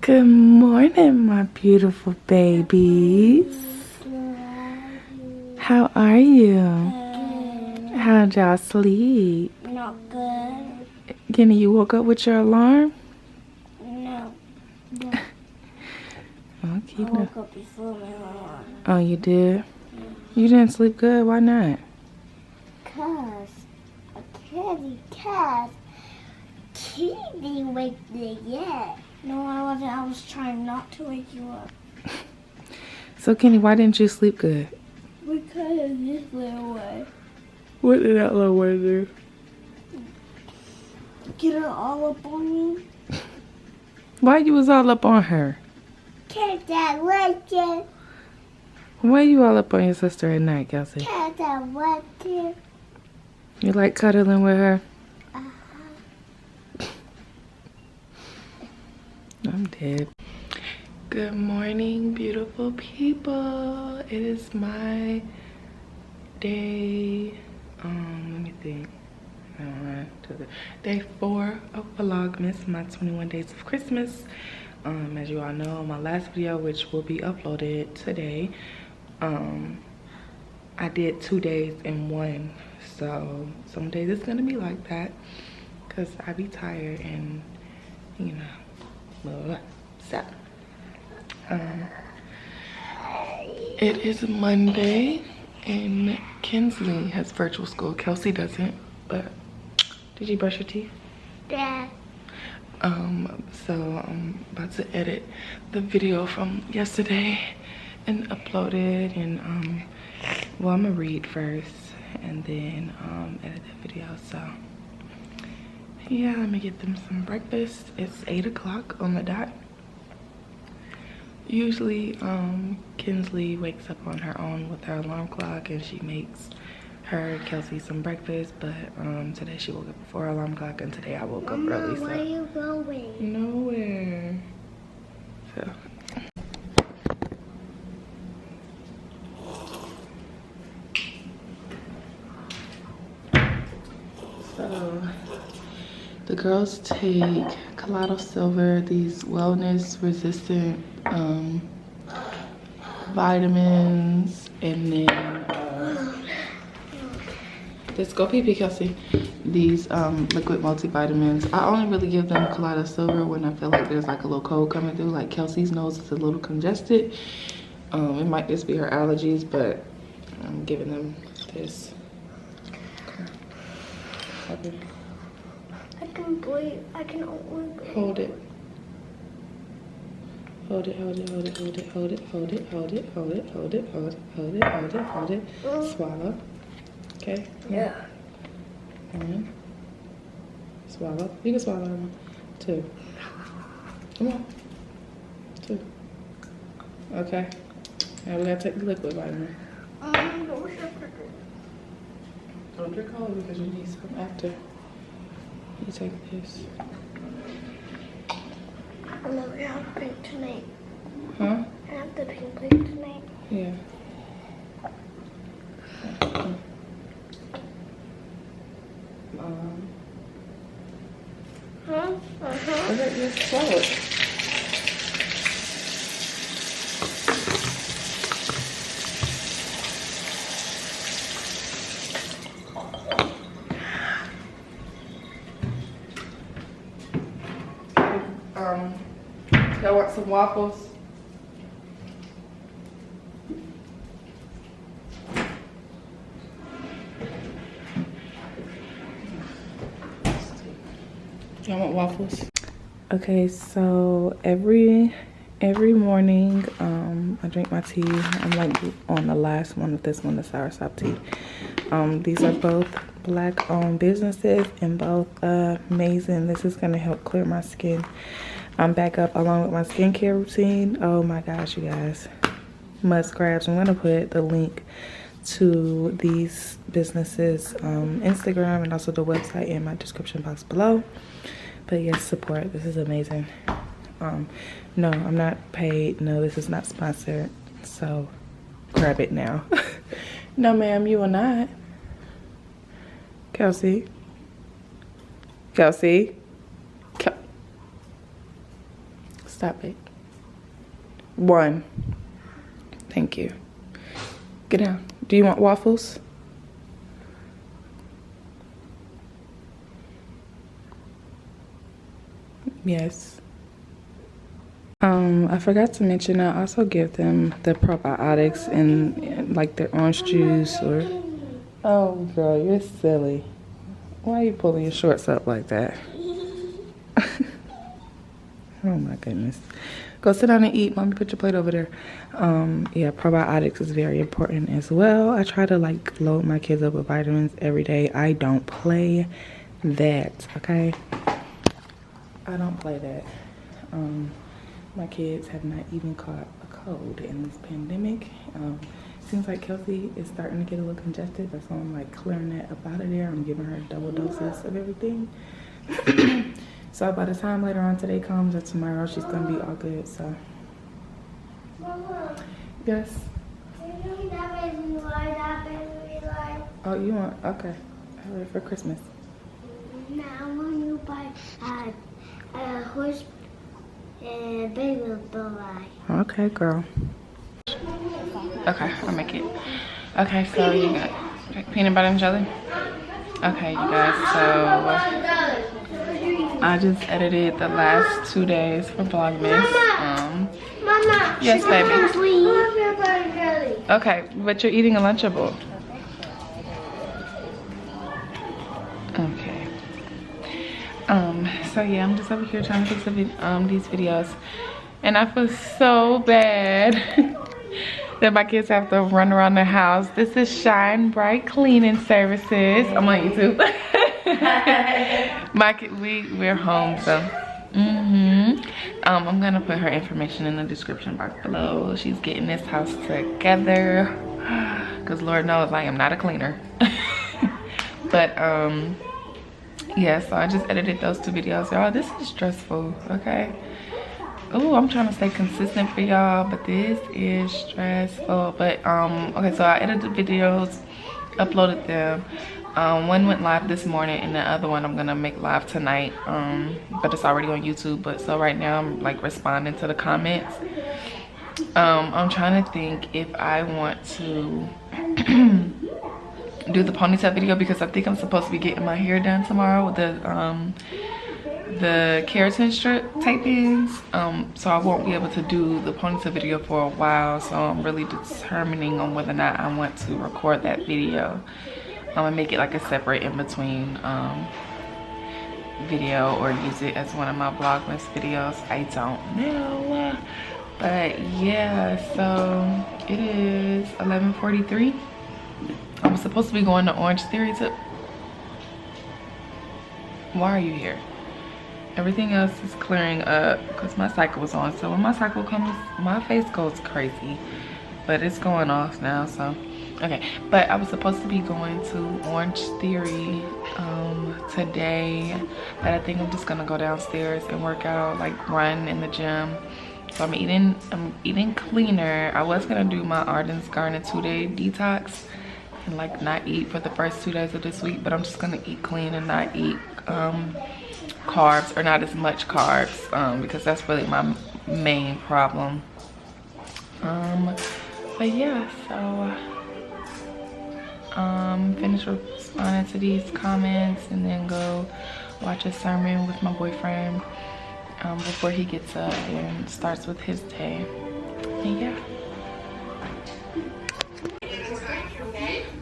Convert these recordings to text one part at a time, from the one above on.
Good morning, my beautiful babies. How are you? Good. How'd y'all sleep? Not good. Kenny, you woke up with your alarm? No. Okay. I woke up before my alarm. Oh, you did? You didn't sleep good? Why not? Cause a kitty wake me yet. No, I wasn't. I was trying not to wake you up. So, Kenny, why didn't you sleep good? Because of this little way. What did that little one do? Get it all up on me. Why you was all up on her? Cause I want it. Why you all up on your sister at night, Kelsey? Cause I want it. You like cuddling with her? I'm dead. Good morning, beautiful people. It is my day, let me think. Day 4 of Vlogmas, my 21 days of Christmas. As you all know, my last video, which will be uploaded today, I did 2 days in one. So some days it's gonna be like that because I be tired and, you know, blah, blah, blah. So it is Monday and Kinsley has virtual school. Kelsey doesn't, but did you brush your teeth? Yeah. So I'm about to edit the video from yesterday and upload it, and well, I'm gonna read first and then edit the video. So yeah, let me get them some breakfast. It's 8 o'clock on the dot. Usually Kinsley wakes up on her own with her alarm clock and she makes her Kelsey some breakfast, but today she woke up before her alarm clock, and today I woke up early. So Where are you going? nowhere. So the girls take Colado Silver, these wellness resistant vitamins, and then let's go pee, Kelsey. These liquid multivitamins. I only really give them Colada Silver when I feel like there's like a little cold coming through, like Kelsey's nose is a little congested. It might just be her allergies, but I'm giving them this. Okay. I can breathe. I can only breathe. Hold it. Hold it, hold it, hold it, hold it, hold it, hold it, hold it, hold it, hold it, hold it, hold it, hold it, hold it. Swallow. Okay? Yeah. 1. Swallow. You can swallow one. 2. Come on. 2. Okay. Now we gotta take the liquid vitamin. Don't drink all of it because you need some after you take this. And then we have pink tonight. Huh? I have the pink plate tonight. Yeah. Huh? Okay, just swallow it. Y'all want some waffles? Y'all want waffles? Okay, so every morning I drink my tea. I'm like on the last one with this one, the soursop tea. These are both black owned businesses and both amazing. This is gonna help clear my skin. I'm back up along with my skincare routine. Oh my gosh, you guys, must grab. So I'm gonna put the link to these businesses Instagram and also the website in my description box below. But yes, support. This is amazing. No, I'm not paid. No, this is not sponsored, so grab it now. No ma'am, you are not. Kelsey, Stop it. 1. Thank you. Get down. Do you want waffles? Yes. I forgot to mention I also give them the probiotics and like their orange juice or... Oh girl, you're silly. Why are you pulling your shorts up like that? Oh my goodness. Go sit down and eat. Mommy, put your plate over there. Yeah, probiotics is very important as well. I try to like load my kids up with vitamins every day. I don't play that, okay? I don't play that. My kids have not even caught a cold in this pandemic. Seems like Kelsey is starting to get a little congested. That's why I'm like clearing that up out of there. I'm giving her double doses of everything. So by the time later on today comes or tomorrow, she's gonna be all good. So Mama, yes. can you that baby like? Oh, you want? Okay. All right, for Christmas. Now when you buy a horse and baby will like. Okay, girl. Okay, I'll make it. Okay, so you got peanut butter and jelly? Okay, you guys, so I just edited the last 2 days for Vlogmas. Mama, yes, baby. please. Okay, but you're eating a Lunchable. Okay. So yeah, I'm just over here trying to fix these videos, and I feel so bad that my kids have to run around the house. This is Shine Bright Cleaning Services. I'm on YouTube. We're home, so I'm gonna put her information in the description box below. She's getting this house together because Lord knows I am not a cleaner. But yeah, so I just edited those 2 videos, y'all. This is stressful, okay? Oh, I'm trying to stay consistent for y'all, but this is stressful. But okay, so I edited the videos, uploaded them. One went live this morning, and the other one I'm gonna make live tonight. But it's already on YouTube. But so right now I'm like responding to the comments. I'm trying to think if I want to do the ponytail video, because I think I'm supposed to be getting my hair done tomorrow with the keratin strip tape-ins. So I won't be able to do the ponytail video for a while. So I'm really determining on whether or not I want to record that video. I'm gonna make it like a separate in-between video, or use it as one of my Vlogmas videos. I don't know, but yeah. So it is 11:43. I'm supposed to be going to Orange Theory to... Why are you here? Everything else is clearing up because my cycle was on. So when my cycle comes, my face goes crazy, but it's going off now. So okay, but I was supposed to be going to Orange Theory today, but I think I'm just gonna go downstairs and work out, like run in the gym. So I'm eating cleaner. I was gonna do my Errands Garden 2-day detox and like not eat for the first 2 days of this week, but I'm just gonna eat clean and not eat carbs, or not as much carbs, because that's really my main problem. But yeah, so finish responding to these comments and then go watch a sermon with my boyfriend before he gets up and starts with his day. And yeah.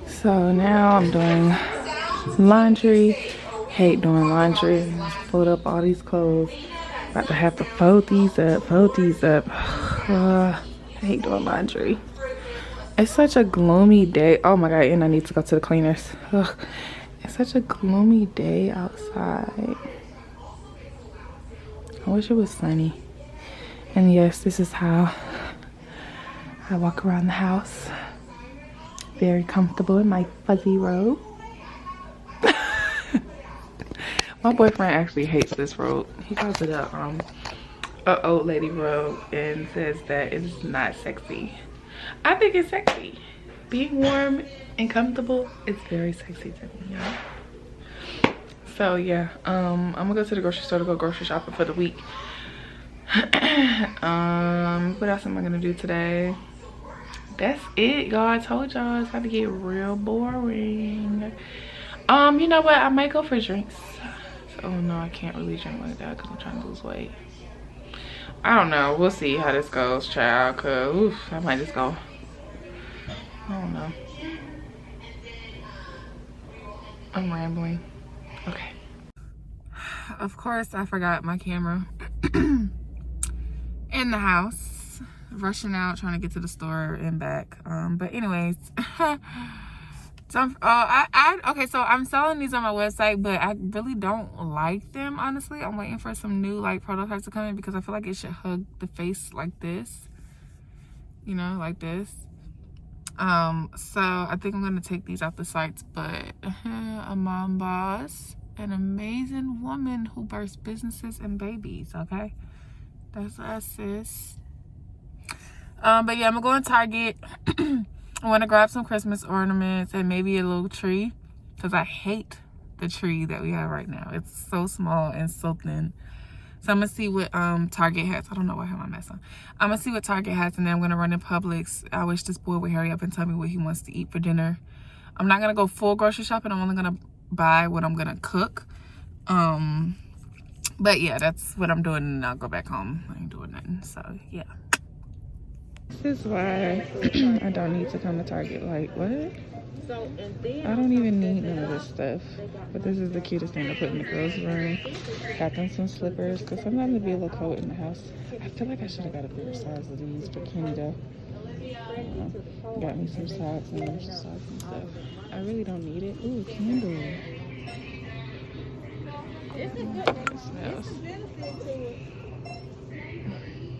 So now I'm doing laundry. Hate doing laundry. Fold up all these clothes. About to have to fold these up. I hate doing laundry. It's such a gloomy day. Oh my god, and I need to go to the cleaners. Ugh. It's such a gloomy day outside. I wish it was sunny. And yes, this is how I walk around the house. Very comfortable in my fuzzy robe. My boyfriend actually hates this robe. He calls it a old lady robe and says that it's not sexy. I think it's sexy. Being warm and comfortable is very sexy to me, y'all. So yeah, I'm gonna go to the grocery store to go grocery shopping for the week. What else am I gonna do today? That's it, y'all. I told y'all it's about to get real boring. You know what? I might go for drinks. Oh no, I can't really drink like that because I'm trying to lose weight. I don't know. We'll see how this goes, child. Cause oof, I might just go. I don't know. I'm rambling. Okay. Of course, I forgot my camera in the house. Rushing out, trying to get to the store and back. But anyways, so okay. So I'm selling these on my website, but I really don't like them. Honestly, I'm waiting for some new like prototypes to come in because I feel like it should hug the face like this. You know, like this. So I think I'm gonna take these off the sites, but a mom boss, an amazing woman who births businesses and babies. Okay, that's us, sis. But yeah, I'm gonna go in Target. I want to grab some Christmas ornaments and maybe a little tree because I hate the tree that we have right now. It's so small and so thin. So I'm gonna see what Target has. I don't know why I have my mask on. I'm gonna see what Target has, and then I'm gonna run in Publix. I wish this boy would hurry up and tell me what he wants to eat for dinner. I'm not gonna go full grocery shopping. I'm only gonna buy what I'm gonna cook. But yeah, that's what I'm doing, and I'll go back home. I ain't doing nothing. So yeah. This is why I don't need to come to Target. Like, what? I don't even need none of this stuff. But this is the cutest thing to put in the girls' room. Got them some slippers, because sometimes it'd be a little cold in the house. I feel like I should have got a bigger size of these for Kenny, though. Got me some socks and some socks and stuff. I really don't need it. Ooh, candle. It smells.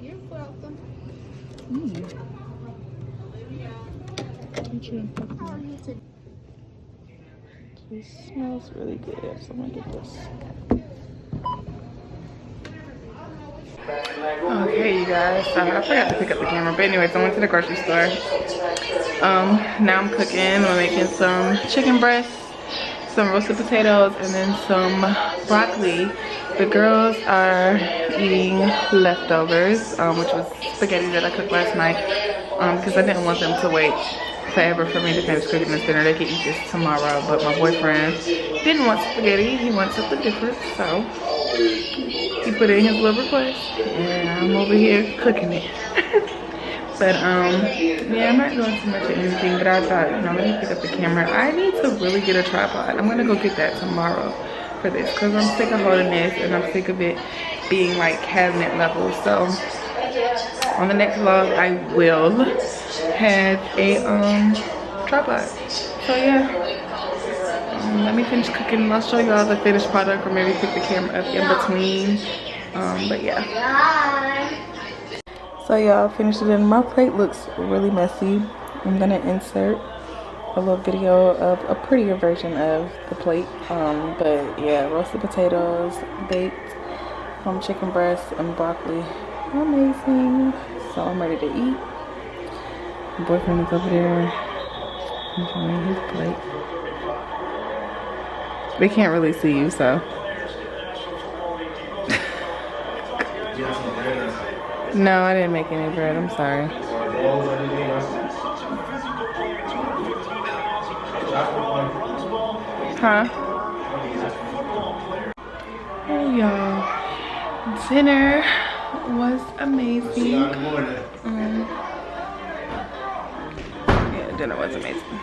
You're welcome. It smells really good, so I'm gonna get this. Okay, you guys, I forgot to pick up the camera, but anyways, I went to the grocery store. Now I'm cooking. We're making some chicken breasts, some roasted potatoes, and then some broccoli. The girls are eating leftovers, which was spaghetti that I cooked last night, because I didn't want them to wait forever for me to finish cooking this dinner. They could eat this tomorrow, but my boyfriend didn't want spaghetti. He wants something different, so he put in his little request, and I'm over here cooking it. But yeah, I'm not doing too much of anything, but I thought, you know, let me pick up the camera. I need to really get a tripod. I'm gonna go get that tomorrow for this, because I'm sick of holding this, and I'm sick of it being like cabinet level. So on the next vlog, I will have a tripod. So yeah, let me finish cooking and I'll show y'all the finished product, or maybe pick the camera up in between. But yeah. So y'all, finished it, and my plate looks really messy. I'm gonna insert a little video of a prettier version of the plate. But yeah, roasted potatoes, baked chicken breasts, and broccoli. Amazing. So I'm ready to eat. My boyfriend is over there enjoying his plate. They can't really see you, so. No, I didn't make any bread. I'm sorry. Huh? Hey, y'all. Dinner was amazing. Yeah, dinner was amazing.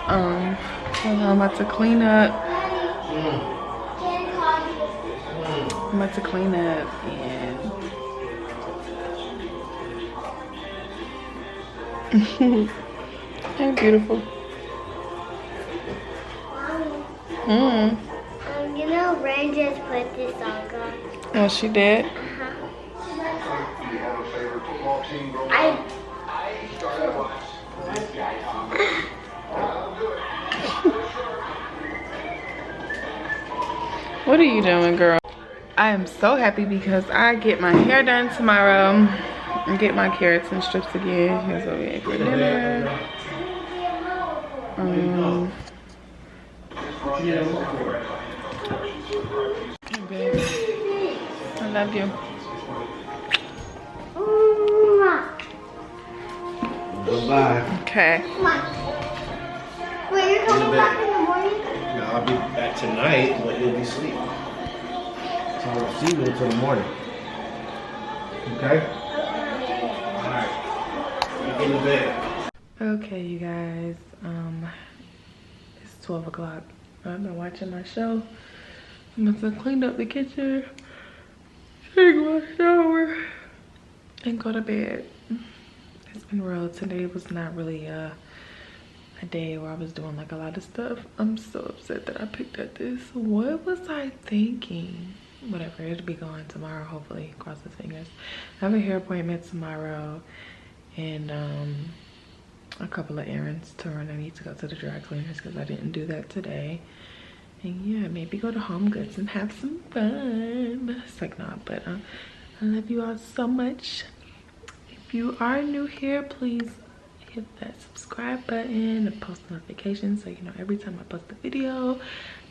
So I'm about to clean up. I'm about to clean up and hey, beautiful. You know, Ray just put this on. Oh, she did? What are you doing, girl? I am so happy because I get my hair done tomorrow and get my carrots and strips again. Here's what we ate for dinner. Hey, babe. I love you. Bye-bye. Okay. Come on. Wait, you're coming back in the morning? No, I'll be back tonight, but you'll be asleep. So I won't see you until the morning. Okay? Alright. In the bed. Okay, you guys. It's 12 o'clock. I've been watching my show. I'm gonna clean up the kitchen, take my shower, and go to bed. It's been real. Today was not really a day where I was doing like a lot of stuff. I'm so upset that I picked at this. What was I thinking? Whatever, it'll be gone tomorrow, hopefully. Cross the fingers. I have a hair appointment tomorrow and a couple of errands to run. I need to go to the dry cleaners because I didn't do that today. And yeah, maybe go to Home Goods and have some fun. It's like, nah, but I love you all so much. If you are new here, please hit that subscribe button and post notifications so you know every time I post a video.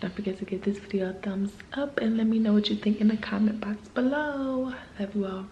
Don't forget to give this video a thumbs up and let me know what you think in the comment box below. Love you all.